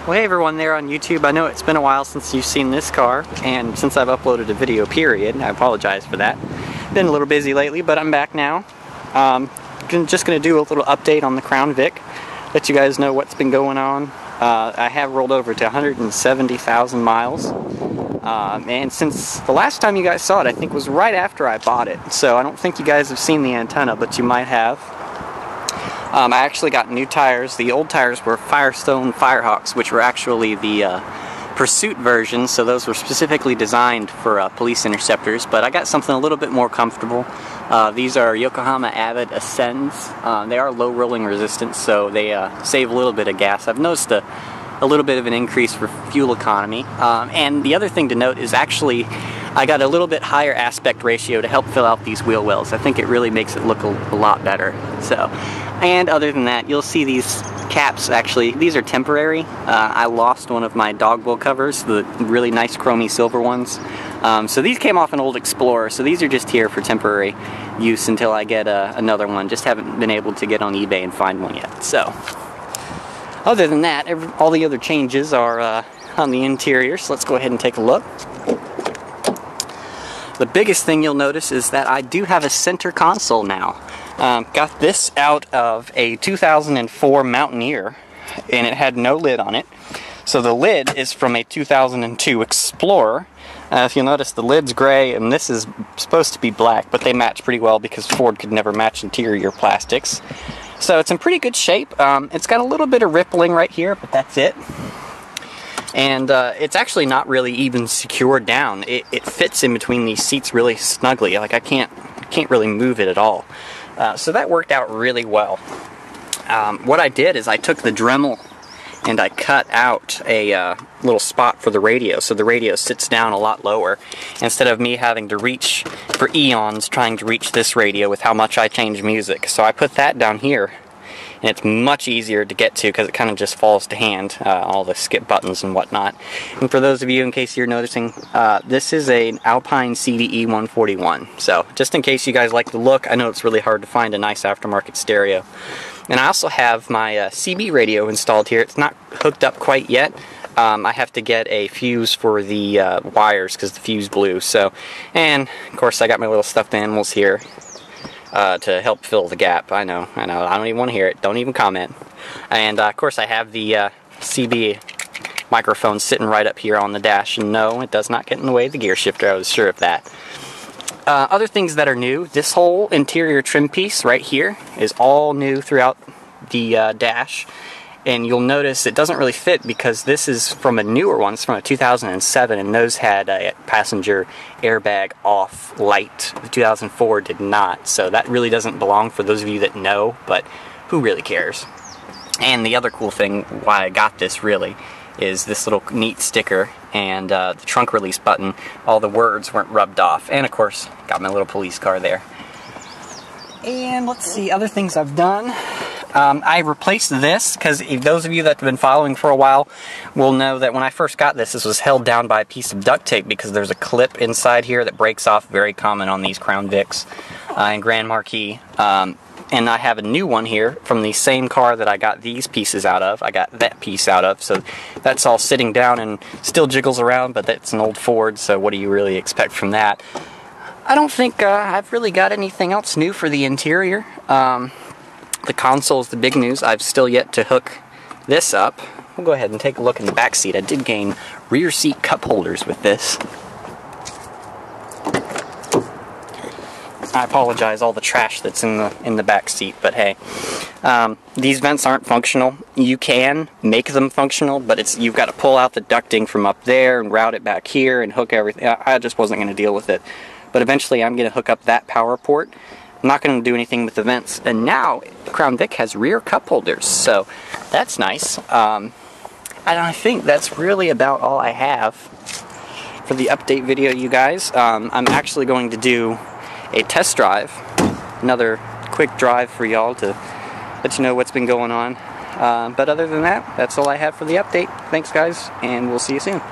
Well, hey everyone there on YouTube. I know it's been a while since you've seen this car, and since I've uploaded a video period, I apologize for that. Been a little busy lately, but I'm back now. Just going to do a little update on the Crown Vic, let you guys know what's been going on. I have rolled over to 170,000 miles, and since the last time you guys saw it, I think was right after I bought it, so I don't think you guys have seen the antenna, but you might have. I actually got new tires. The old tires were Firestone Firehawks, which were actually the Pursuit version, so those were specifically designed for police interceptors, but I got something a little bit more comfortable. These are Yokohama Avid Ascends. They are low rolling resistance, so they save a little bit of gas. I've noticed a little bit of an increase for fuel economy. And the other thing to note is actually I got a little bit higher aspect ratio to help fill out these wheel wells. I think it really makes it look a lot better. So, and other than that, you'll see these caps, actually, these are temporary. I lost one of my dog bowl covers, the really nice chromy silver ones. So these came off an old Explorer, so these are just here for temporary use until I get another one. Just haven't been able to get on eBay and find one yet. So, other than that, all the other changes are on the interior, so let's go ahead and take a look. The biggest thing you'll notice is that I do have a center console now. Got this out of a 2004 Mountaineer, and it had no lid on it. So the lid is from a 2002 Explorer. If you'll notice, the lid's gray, and this is supposed to be black, but they match pretty well because Ford could never match interior plastics. So it's in pretty good shape. It's got a little bit of rippling right here, but that's it. And it's actually not really even secured down. It fits in between these seats really snugly. Like I can't really move it at all. So that worked out really well. What I did is I took the Dremel and I cut out a little spot for the radio, so the radio sits down a lot lower, instead of me having to reach for eons trying to reach this radio with how much I change music. So I put that down here, and it's much easier to get to because it kind of just falls to hand, all the skip buttons and whatnot. And for those of you, in case you're noticing, this is an Alpine CDE 141. So just in case you guys like the look, I know it's really hard to find a nice aftermarket stereo. And I also have my CB radio installed here. It's not hooked up quite yet. I have to get a fuse for the wires because the fuse blew. So, and of course I got my little stuffed animals here to help fill the gap. I know, I don't even want to hear it. Don't even comment. And of course I have the CB microphone sitting right up here on the dash, and no, it does not get in the way of the gear shifter. I was sure of that. Other things that are new, this whole interior trim piece right here is all new throughout the dash, and you'll notice it doesn't really fit because this is from a newer one. It's from a 2007, and those had a passenger airbag off light. The 2004 did not, so that really doesn't belong for those of you that know, but who really cares? And the other cool thing why I got this really is this little neat sticker and the trunk release button. All the words weren't rubbed off, and of course got my little police car there. And let's see, other things I've done. I replaced this because those of you that have been following for a while will know that when I first got this was held down by a piece of duct tape because there's a clip inside here that breaks off, very common on these Crown Vics and Grand Marquis. And I have a new one here from the same car that I got these pieces out of. I got that piece out of, so that's all sitting down and still jiggles around, but that's an old Ford, so what do you really expect from that? I don't think I've really got anything else new for the interior. The console is the big news. I've still yet to hook this up. We'll go ahead and take a look in the back seat. I did gain rear seat cup holders with this. I apologize, all the trash that's in the back seat, but hey, these vents aren't functional. You can make them functional, but you've got to pull out the ducting from up there and route it back here and hook everything. I just wasn't going to deal with it, but eventually I'm going to hook up that power port. I'm not going to do anything with the vents, and now the Crown Vic has rear cup holders, so that's nice. And I think that's really about all I have for the update video, you guys. I'm actually going to do a test drive, another quick drive for y'all to let you know what's been going on. But other than that, that's all I have for the update. Thanks guys, and we'll see you soon.